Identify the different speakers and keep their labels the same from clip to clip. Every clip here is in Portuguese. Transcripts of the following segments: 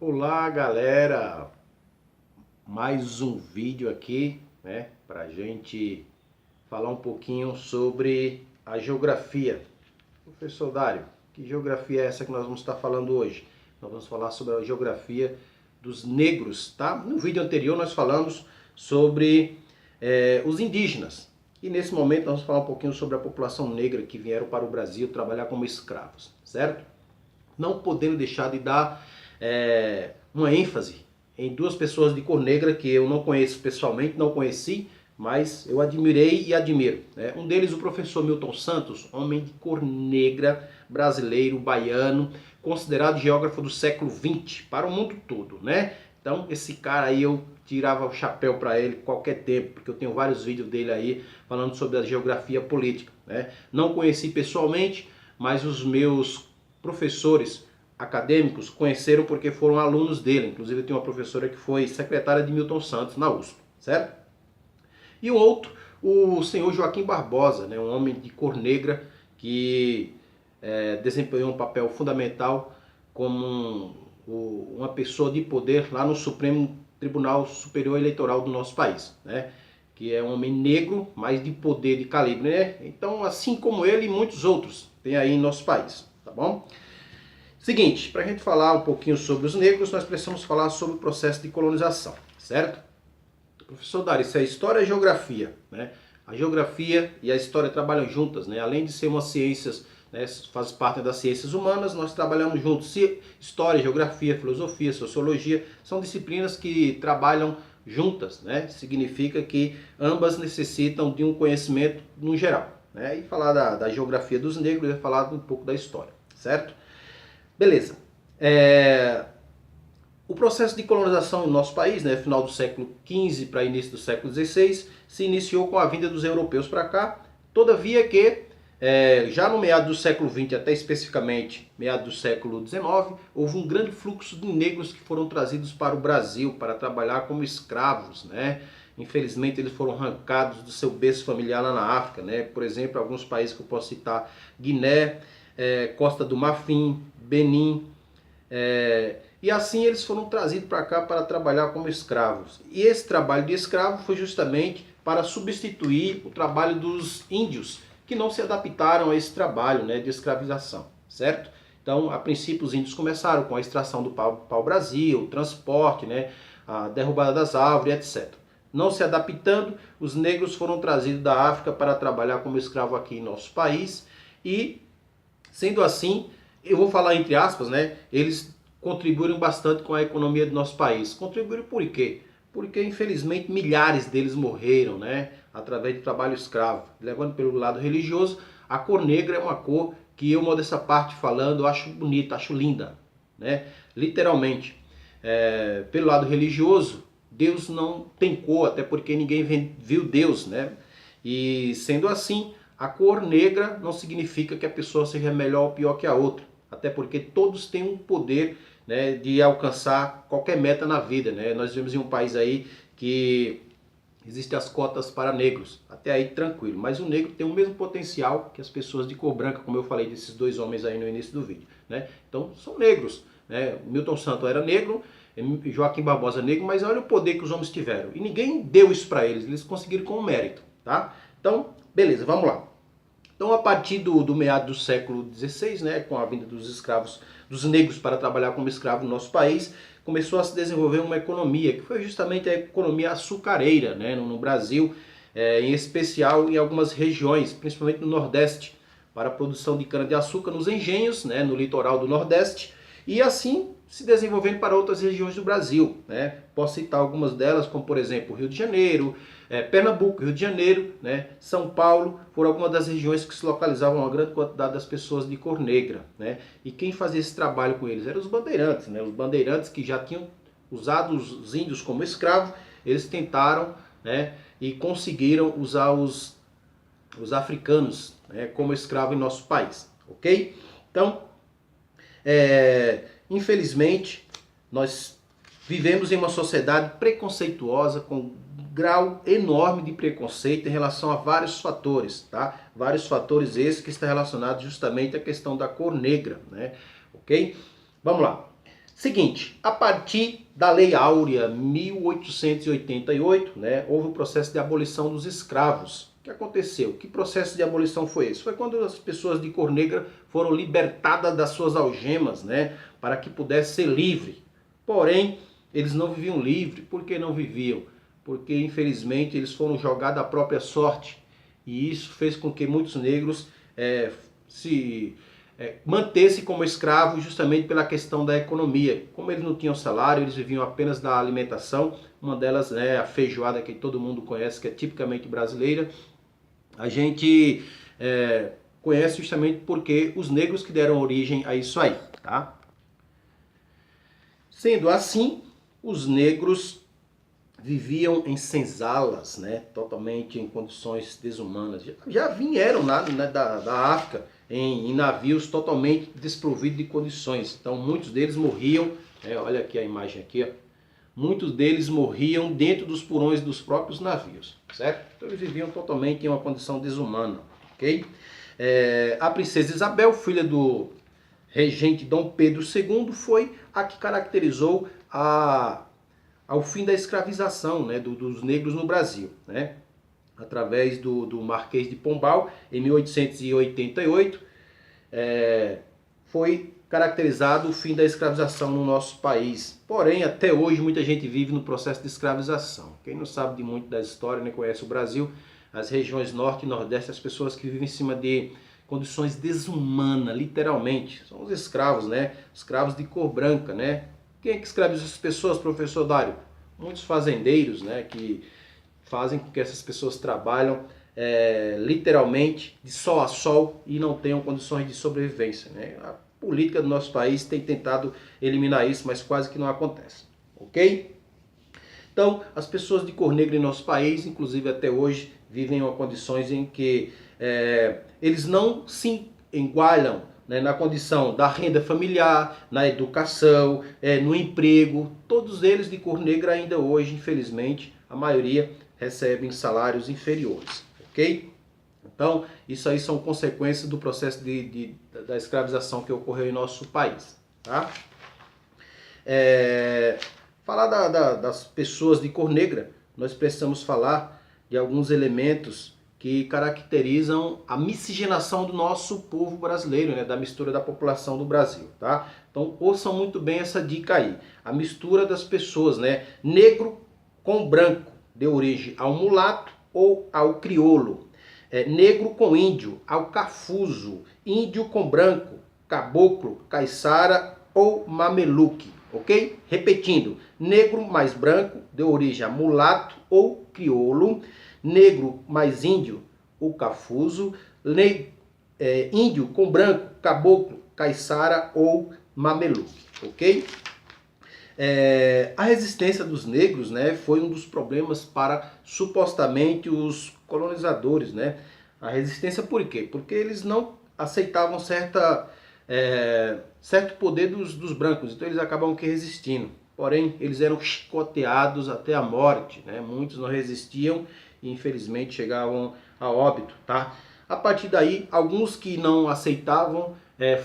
Speaker 1: Olá galera, mais um vídeo aqui, né, pra gente falar um pouquinho sobre a geografia. Professor Dário, que geografia é essa que nós vamos estar falando hoje? Nós vamos falar sobre a geografia dos negros, tá? No vídeo anterior nós falamos sobre os indígenas. E nesse momento nós vamos falar um pouquinho sobre a população negra que vieram para o Brasil trabalhar como escravos, certo? Não podendo deixar de dar uma ênfase em duas pessoas de cor negra que eu não conheço pessoalmente, não conheci, mas eu admirei e admiro. Né? Um deles, o professor Milton Santos, homem de cor negra, brasileiro, baiano, considerado geógrafo do século XX para o mundo todo, né? Então, esse cara aí eu tirava o chapéu para ele qualquer tempo, porque eu tenho vários vídeos dele aí falando sobre a geografia política, né? Não conheci pessoalmente, mas os meus professores acadêmicos conheceram porque foram alunos dele. Inclusive eu tenho uma professora que foi secretária de Milton Santos na USP, certo? E o outro, o senhor Joaquim Barbosa, né, um homem de cor negra que desempenhou um papel fundamental como uma pessoa de poder lá no Supremo Tribunal Superior Eleitoral do nosso país, né? Que é um homem negro, mas de poder de calibre, né? Então, assim como ele e muitos outros tem aí em nosso país, tá bom? Seguinte, para a gente falar um pouquinho sobre os negros, nós precisamos falar sobre o processo de colonização, certo? Professor Dari, isso é história e geografia, né? A geografia e a história trabalham juntas, né? Além de ser uma ciências, né, faz parte das ciências humanas, nós trabalhamos juntos. História, geografia, filosofia, sociologia são disciplinas que trabalham juntas, né? Significa que ambas necessitam de um conhecimento no geral, né? E falar da geografia dos negros é falar um pouco da história, certo? Beleza. O processo de colonização no nosso país, né, final do século XV para início do século XVI, se iniciou com a vinda dos europeus para cá. Todavia que, já no meado do século XX, até especificamente meado do século XIX, houve um grande fluxo de negros que foram trazidos para o Brasil para trabalhar como escravos, né? Infelizmente eles foram arrancados do seu berço familiar lá na África, né? Por exemplo, alguns países que eu posso citar: Guiné, Costa do Marfim, Benin, e assim eles foram trazidos para cá para trabalhar como escravos. E esse trabalho de escravo foi justamente para substituir o trabalho dos índios, que não se adaptaram a esse trabalho, né, de escravização, certo? Então, a princípio, os índios começaram com a extração do pau-brasil, o transporte, né, a derrubada das árvores, etc. Não se adaptando, os negros foram trazidos da África para trabalhar como escravo aqui em nosso país e, sendo assim, eu vou falar entre aspas, né, eles contribuíram bastante com a economia do nosso país. Contribuíram por quê? Porque, infelizmente, milhares deles morreram, né, através de trabalho escravo. Levando pelo lado religioso, a cor negra é uma cor que eu, modesta parte falando, eu acho bonita, acho linda, né? Literalmente. Pelo lado religioso, Deus não tem cor, até porque ninguém viu Deus, né? E sendo assim, a cor negra não significa que a pessoa seja melhor ou pior que a outra. Até porque todos têm um poder, né, de alcançar qualquer meta na vida, né? Nós vivemos em um país aí que existem as cotas para negros, até aí tranquilo, mas o negro tem o mesmo potencial que as pessoas de cor branca, como eu falei desses dois homens aí no início do vídeo, né? Então são negros, né? Milton Santos era negro, Joaquim Barbosa negro, mas olha o poder que os homens tiveram, e ninguém deu isso para eles, eles conseguiram com mérito, tá? Então, beleza, vamos lá. Então, a partir do meado do século XVI, né, com a vinda dos escravos, dos negros para trabalhar como escravo no nosso país, começou a se desenvolver uma economia, que foi justamente a economia açucareira, né, no Brasil, em especial em algumas regiões, principalmente no Nordeste, para a produção de cana-de-açúcar nos engenhos, né, no litoral do Nordeste, e assim se desenvolvendo para outras regiões do Brasil, né? Posso citar algumas delas, como por exemplo Rio de Janeiro, Pernambuco, Rio de Janeiro, né? São Paulo, foram algumas das regiões que se localizavam uma grande quantidade das pessoas de cor negra, né? E quem fazia esse trabalho com eles eram os bandeirantes, né? Os bandeirantes que já tinham usado os índios como escravos, eles tentaram, né, e conseguiram usar os africanos, né, como escravo em nosso país, ok? Então, infelizmente, nós vivemos em uma sociedade preconceituosa, com um grau enorme de preconceito em relação a vários fatores, tá? Vários fatores esses que estão relacionados justamente à questão da cor negra, né? Ok? Vamos lá. Seguinte, a partir da Lei Áurea 1888, né, houve o processo de abolição dos escravos. O que aconteceu? Que processo de abolição foi esse? Foi quando as pessoas de cor negra foram libertadas das suas algemas, né, para que pudesse ser livre. Porém, eles não viviam livre. Por que não viviam? Porque, infelizmente, eles foram jogados à própria sorte. E isso fez com que muitos negros mantesse como escravo justamente pela questão da economia. Como eles não tinham salário, eles viviam apenas da alimentação. Uma delas é a feijoada, que todo mundo conhece, que é tipicamente brasileira. A gente conhece justamente porque os negros que deram origem a isso aí, tá? Sendo assim, os negros viviam em senzalas, né, totalmente em condições desumanas. Já vieram lá da África em navios totalmente desprovidos de condições. Então muitos deles morriam, olha aqui a imagem aqui, ó. Muitos deles morriam dentro dos porões dos próprios navios, certo? Então eles viviam totalmente em uma condição desumana, ok? A princesa Isabel, filha do regente Dom Pedro II, foi a que caracterizou ao fim da escravização, né, dos negros no Brasil, né, através do Marquês de Pombal, em 1888, foi caracterizado o fim da escravização no nosso país. Porém, até hoje, muita gente vive no processo de escravização. Quem não sabe de muito da história, nem conhece o Brasil, as regiões norte e nordeste, as pessoas que vivem em cima de condições desumanas, literalmente, são os escravos, né, escravos de cor branca, né. Quem é que escraviza essas pessoas, professor Dário? Muitos fazendeiros, né, que fazem com que essas pessoas trabalham literalmente de sol a sol e não tenham condições de sobrevivência, né? A política do nosso país tem tentado eliminar isso, mas quase que não acontece, ok? Então, as pessoas de cor negra em nosso país, inclusive até hoje, vivem em condições em que eles não se igualam, né, na condição da renda familiar, na educação, no emprego. Todos eles de cor negra ainda hoje, infelizmente, a maioria recebem salários inferiores, ok? Então, isso aí são consequências do processo da escravização que ocorreu em nosso país, tá? Falar das pessoas de cor negra, nós precisamos falar de alguns elementos que caracterizam a miscigenação do nosso povo brasileiro, né, da mistura da população do Brasil, tá? Então, ouçam muito bem essa dica aí. A mistura das pessoas, né, negro com branco, deu origem ao mulato ou ao crioulo. Negro com índio, ao cafuzo. Índio com branco, caboclo, caiçara ou mameluque, ok? Repetindo, negro mais branco deu origem a mulato ou crioulo. Negro mais índio, o cafuzo. Índio com branco, caboclo, caiçara ou mameluque, ok? A resistência dos negros, né, foi um dos problemas para supostamente os colonizadores, né? A resistência por quê? Porque eles não aceitavam certo poder dos brancos, então eles acabam que resistindo. Porém, eles eram chicoteados até a morte, né? Muitos não resistiam e infelizmente chegavam a óbito, tá? A partir daí, alguns que não aceitavam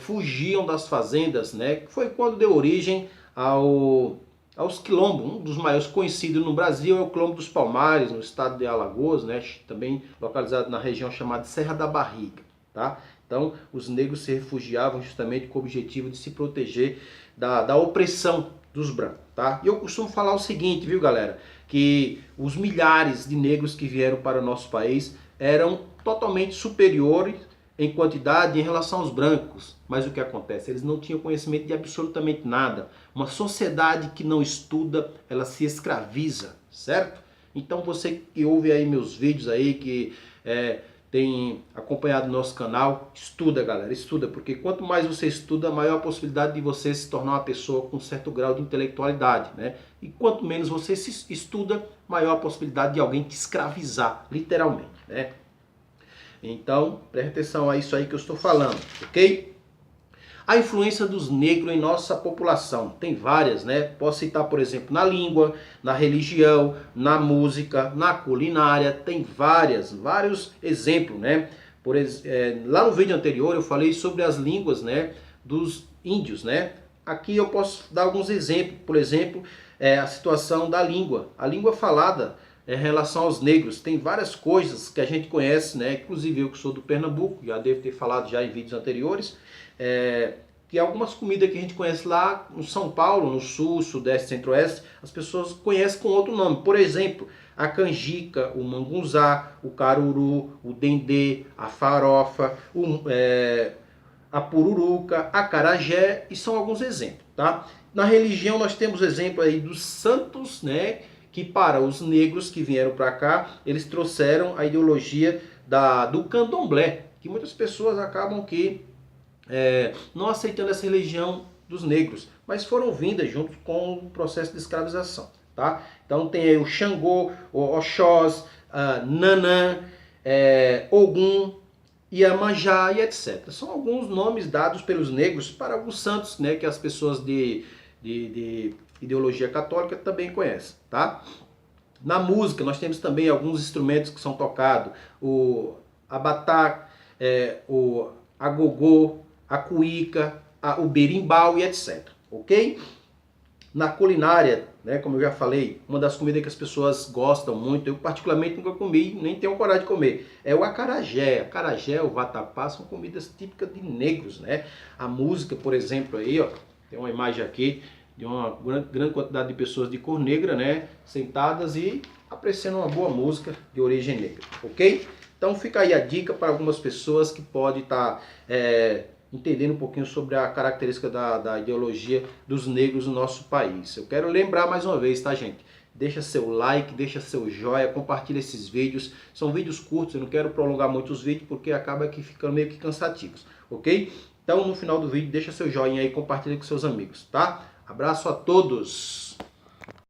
Speaker 1: fugiam das fazendas, né? Foi quando deu origem aos quilombos. Um dos maiores conhecidos no Brasil é o Quilombo dos Palmares, no estado de Alagoas, né? Também localizado na região chamada Serra da Barriga, tá? Então, os negros se refugiavam justamente com o objetivo de se proteger da opressão dos brancos, tá? E eu costumo falar o seguinte, viu, galera? Que os milhares de negros que vieram para o nosso país eram totalmente superiores em quantidade em relação aos brancos. Mas o que acontece? Eles não tinham conhecimento de absolutamente nada. Uma sociedade que não estuda, ela se escraviza, certo? Então você que ouve aí meus vídeos aí, que tem acompanhado nosso canal, estuda, galera, estuda, porque quanto mais você estuda, maior a possibilidade de você se tornar uma pessoa com certo grau de intelectualidade, né? E quanto menos você se estuda, maior a possibilidade de alguém te escravizar, literalmente, né? Então, preste atenção a isso aí que eu estou falando, ok? A influência dos negros em nossa população tem várias, né? Posso citar, por exemplo, na língua, na religião, na música, na culinária, tem vários exemplos, né? Lá no vídeo anterior eu falei sobre as línguas, né, dos índios, né? aqui eu posso dar alguns exemplos, por exemplo, a situação da língua. A língua falada em relação aos negros, tem várias coisas que a gente conhece, né? Inclusive eu que sou do Pernambuco, já devo ter falado já em vídeos anteriores, que algumas comidas que a gente conhece lá no São Paulo, no Sul, Sudeste, Centro-Oeste, as pessoas conhecem com outro nome. Por exemplo, a canjica, o mangunzá, o caruru, o dendê, a farofa, a pururuca, a acarajé, e são alguns exemplos, tá? Na religião nós temos exemplo aí dos santos, né? Que para os negros que vieram para cá, eles trouxeram a ideologia do candomblé, que muitas pessoas acabam que não aceitando essa religião dos negros, mas foram vindas junto com o processo de escravização, tá? Então tem aí o Xangô, o Oxós, Nanã, Ogum, Iemanjá e etc. São alguns nomes dados pelos negros para alguns santos, né, que as pessoas de ideologia católica também conhecem, tá? Na música nós temos também alguns instrumentos que são tocados, o abatá, o agogô, a cuíca, o berimbau e etc. Ok? Na culinária, né, como eu já falei, uma das comidas que as pessoas gostam muito, eu particularmente nunca comi, nem tenho coragem de comer, é o acarajé. Acarajé, o vatapá, são comidas típicas de negros, né? A música, por exemplo, aí, ó, tem uma imagem aqui de uma grande quantidade de pessoas de cor negra, né, sentadas e apreciando uma boa música de origem negra, ok? Então fica aí a dica para algumas pessoas que podem estar entendendo um pouquinho sobre a característica da ideologia dos negros no nosso país. Eu quero lembrar mais uma vez, tá, gente? Deixa seu like, deixa seu joia, compartilha esses vídeos. São vídeos curtos, eu não quero prolongar muito os vídeos porque acaba que ficando meio que cansativos, ok? Então no final do vídeo deixa seu joinha aí e compartilha com seus amigos, tá? Abraço a todos!